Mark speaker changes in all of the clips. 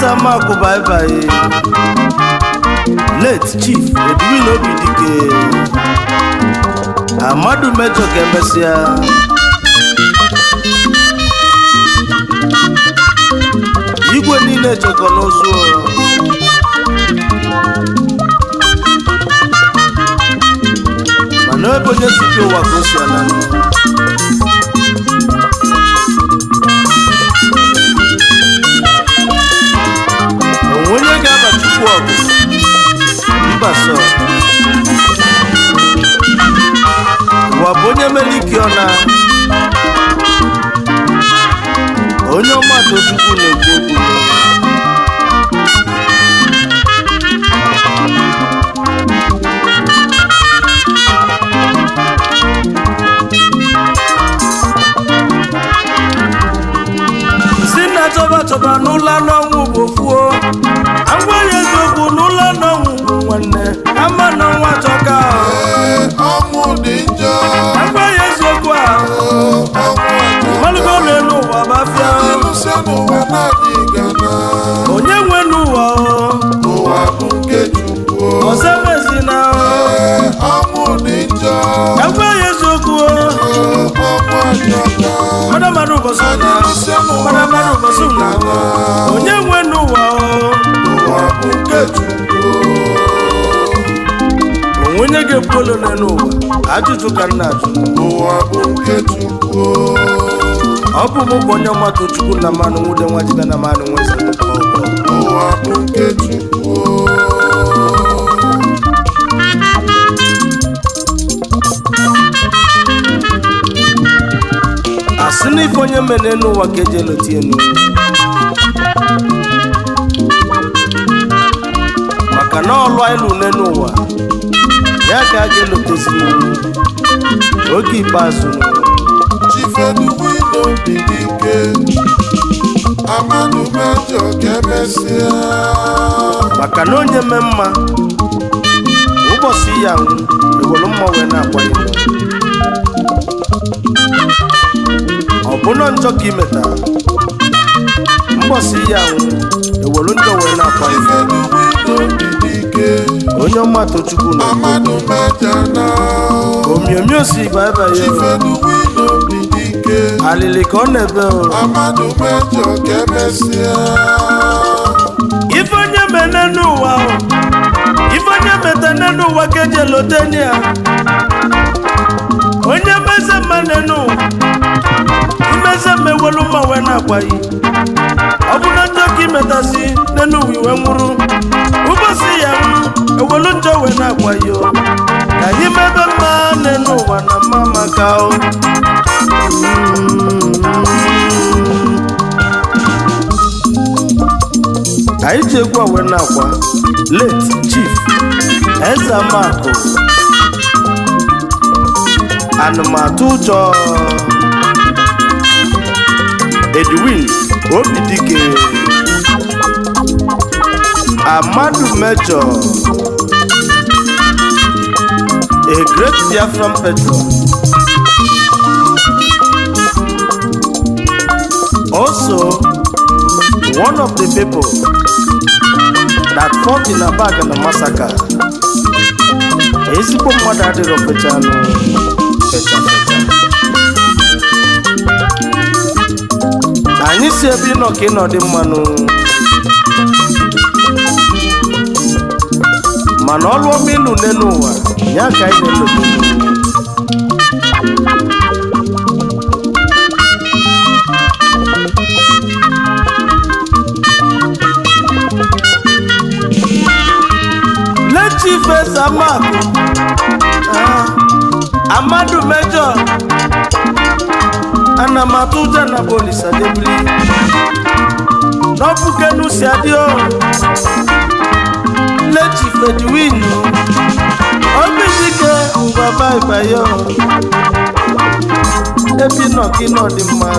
Speaker 1: Ezeamaku bye bye. Late Chief Edwin Obidike Amadu Major Kemesia Igwe niile chekọ n'ozu mana ebe onye sipi ụwa ka o si ala onye ga-aba chukwu ọgụ mba sọ ụwa bụ onye mere ike ọ na onye ọmata chukwu na-ekwu okwu si na chọba n'ụlọ n'ọnwụ bụ ofuo agwa ya eziokwu n'ụlọ n'ọnwụ nwanne ama na nwa chọka
Speaker 2: ọnwụ dị njọ
Speaker 1: agwa ya eziokwu ahụ malụgo n'elu ụwa bafịa onye nwe n'ụwa
Speaker 2: ụwa bụ nke Chukwu
Speaker 1: ọzọ mezi na
Speaker 2: ọnwụ dị njọ
Speaker 1: agwa ya eziokwu mmadụ ụbọchị na onye nwe n'ụwa
Speaker 2: ụwa bụ nke Chukwu
Speaker 1: onye ga-ekwu olu n'ụwa ajụjụ ka nna ajụ
Speaker 2: ụwa bụ nke Chukwu
Speaker 1: ọ bụ mụ bụ onye ọmata chukwu na mmanụ nwude nwa jibe na mmanụ nwezi
Speaker 2: ụwa bụ nke Chukwu
Speaker 1: asị n'ife onye mere n'ụwa ka eji eloti enu maka na ọlụ ilu n'ụwa ya ka a ga-elotezi oge ikpeazụ
Speaker 2: Chifeduwin Obidike Amadu Major Kemesia
Speaker 1: maka na onye mee mma ụbọchị ya nwụ ewelu mma wee na-agba ya ọ bụna njọ ka imeta mbọsị ya nwụ ewelu njọ wee na-agba ya
Speaker 2: Chifeduwin Obidike
Speaker 1: onye ọmata chukwu na
Speaker 2: Amadu Major na
Speaker 1: omiomio si baibai
Speaker 2: Chifeduwin Obidike
Speaker 1: alili ka ọ na-ebe
Speaker 2: Amadu Major Kemesia
Speaker 1: ife onye mene n'ụwa ife onye metane n'ụwa ka eji eloteni ya onye meze mmane n'ụwa imeze mmewelu mma wee na-agbaghị ọ bụ na njọ ka imetasi n'ụwa iwe nwụrụ ụbọchị ya ewelu njọ wee na-agbaghị ka anyị mebe mma n'ụwa na mma maka anyị ji egwu a wee na-akwa late Chief Ezeamaku anụmatụ ụjọ Edwin Obidike Amadu Major a great Biafran patron also one of the people that fought in Abag and the massacre. Ezigbo mmadụ adịrọ fecha anyị si ebe ịnọ ka ịnọ dị mmanụ mana ọlụ ọma ịlụ n'ụwa ya ka anyị na-elote Chief Ezeamaku Amadu Major anamatu jana polisa debili n'ọbụkenu si adio le Chief Edwin Obidike ngwa baibayo ebi nọ ka ịnọ dị mma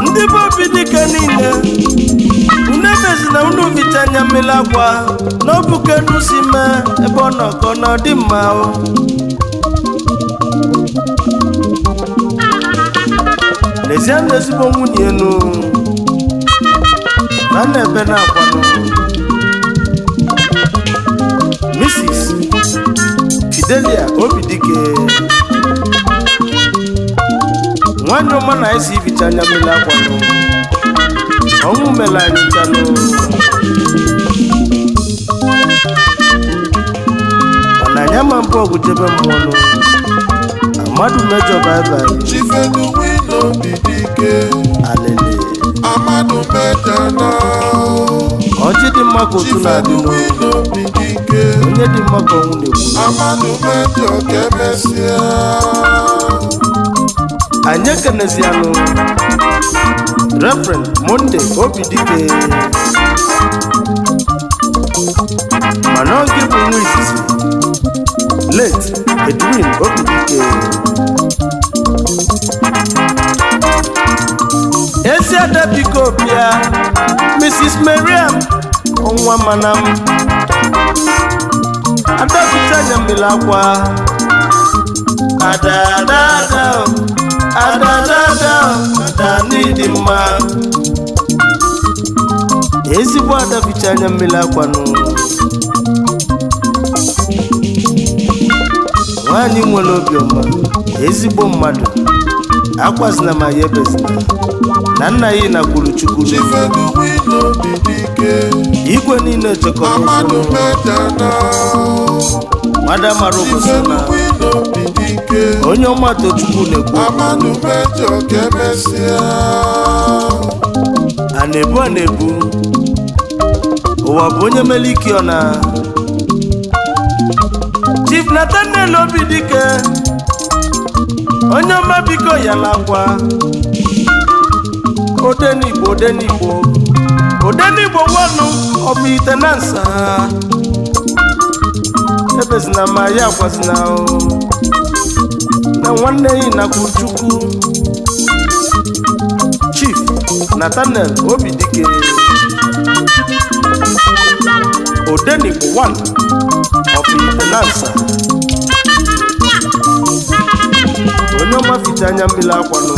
Speaker 1: ndị be Obidike niile unebe Nenezi na unu vichanya mmiri akwa n'obukenu si mee ebe ọ nọkọ n'ọdị mma o. N'ezie na ezigbo nwunye enu na na-ebe na-akwanụ Mrs. Fidelia Obidike nwanyị ọma na esi vichanya mmiri akwanụ ọnwụ mere anyị ntanụ mana anya ma mpụ ọgụ jebe mmụọnụ Amadu Mejọ bye-bye
Speaker 2: Chief Edwin Obidike
Speaker 1: alele
Speaker 2: Amadu Mejọ na
Speaker 1: ọchị dị mma ka otu
Speaker 2: Chief
Speaker 1: na-adị n'oge
Speaker 2: Edwin Obidike
Speaker 1: onye dị mma ka ọnwụ na-ekwu
Speaker 2: Amadu Mejọ ka emesịa
Speaker 1: anyị ekenezianụ Reverend Monday Obidike mana oge bụ nwa izizi late Edwin Obidike ezi ada biko bịa Mrs. Mariam ọnwa manam adapụtanya mmiri akwa adadada ada n'ịdị mma ezigbo ada fichanya mmiri akwanụ nwanyị nwere obiọma ezigbo mmadụ akwazina ma ya ebezina na nna ya nakwuru Chukwu
Speaker 2: Chief Edwin Obidike
Speaker 1: igwe niile chekọrọ
Speaker 2: Amadu Mejọ na
Speaker 1: mmadụ mara
Speaker 2: Chief
Speaker 1: ụbọchị na
Speaker 2: Edwin Obidike
Speaker 1: onye ọma Tochukwu na-ekwu
Speaker 2: Amadu Mejọ ka emesịa
Speaker 1: a na-ebu ụwa bụ onye mere ike ọ na Chief Nathaniel Obidike onye ọma biko ya lakwa Odenigbo nwanụ ọbụ ite na nsa ebezina ma ya akwazina na nwanne yi nakwu Chukwu Chief Nathaniel Obidike Odenigbo one ọbụ ite na nsa onye ọma fichanya mmiri akwanụ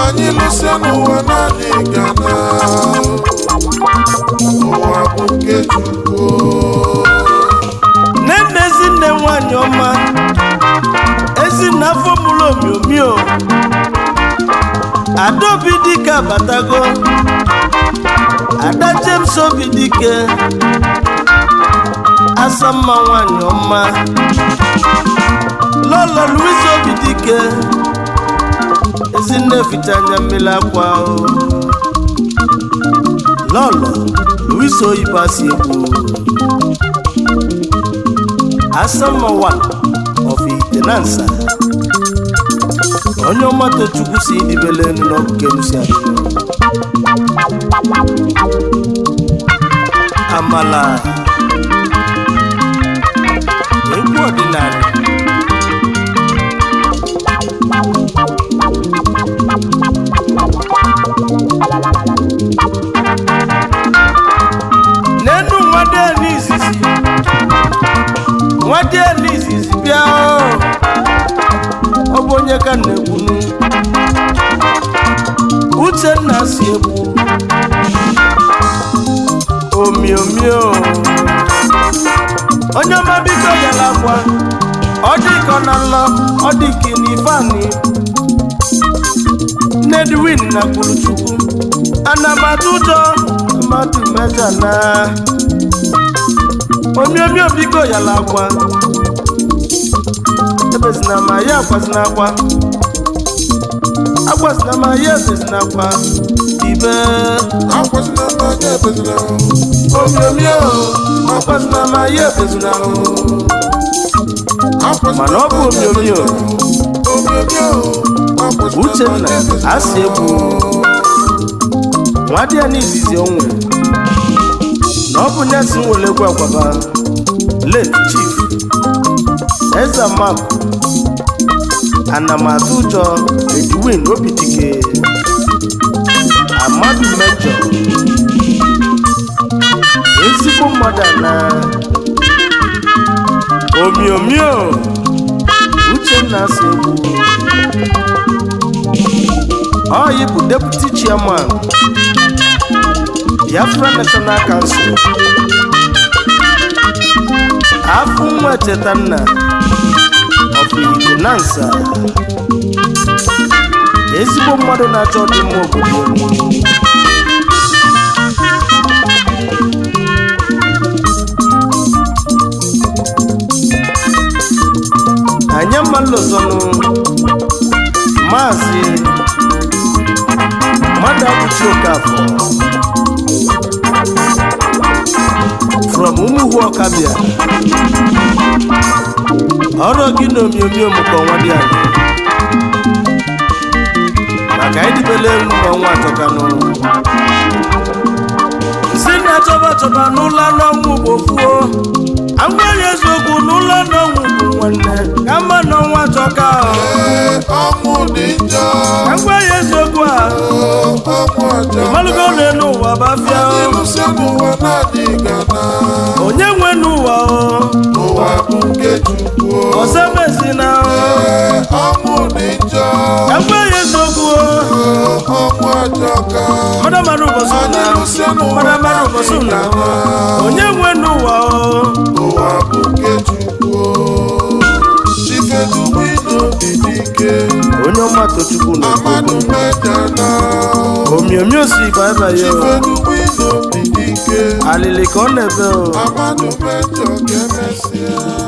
Speaker 2: anyị lụsịa n'ụwa naanị gana ụwa bụ nke Chukwu
Speaker 1: nne ezinne nwanyị ọma ezinne afọ mụrụ omiomio Ada Obidike abatago Ada James Obidike asamma nwanyị ọma Lolo Louise Obidike ezinne fichanya mmiri akwa Lolo Louise Oyibasi egwu asamma one of Itenansa onye ọma Tochukwu si idibele enu n'ọkụkenu si adịnụ amala egwu ọdịnala n'enu nwadị n'izizi bịa ọ bụ onye ka na-ekwunu Uchenna si egwu omiomio onye ọma biko yala akwa ọ dị ka ọ na nlọ ọ dị ka n'ifeanị Nedwin na Kwuluchukwu Anamatujo Amadu Mejana Omiomio biko yala akwa ebezina ma ya akwazina akwa akwazina ma ya ebezina akwa ibe
Speaker 2: akwazina ma ya ebezina
Speaker 1: omiomio akwazina ma ya ebezina mana ọ bụ omiomio Uchenna asị egwu nwadị ya n'izizi onwe na ọ bụ nyesi nwere egwu akwaba late chief Eza Mark Anamatujo Edwin Obidike Amadu Mejọ ezigbo mmadụ na omiomio Uchenna asị egwu Oyi bụ deputy chairman Biafra National Council afọ nwa Chetanna of Nansa ezigbo mmadụ na-achọ ọdịmma obodo anya mmalụ ọzọnụ Maazị Mmadụ Abụchi Okafọ from Umuhu Ọkabịa ọrụ gị na omiomio mụkọ nwa dị anyị maka idibele ọnwa atọkanụ nsị na-achọba n'ụlọ n'ọnwụ bụ ofuo agwaghị eziokwu n'ụlọ n'ọnwụ bụ nwanne ka mma n'ọnwa atọka
Speaker 2: ọnwụ dị njọ
Speaker 1: agwaghị eziokwu a malụgo n'elu ụwa bafịa onye nwe n'ụwa
Speaker 2: ụwa bụ nke Chukwu
Speaker 1: ọzọ mezina
Speaker 2: ọnwụ dị njọ
Speaker 1: agwaghị eziokwu
Speaker 2: ọnwụ ajọka
Speaker 1: mmadụ ụbọchị na onye nwe n'ụwa
Speaker 2: ụwa bụ nke Chukwu Chifedugwin Obidike
Speaker 1: onye ọma Tochukwu na
Speaker 2: Amadu Mejana
Speaker 1: omiomio si baibayo
Speaker 2: Chifedugwin Obidike
Speaker 1: alili ka ọ na-ebe
Speaker 2: Amadu Mejọ ga-emesịa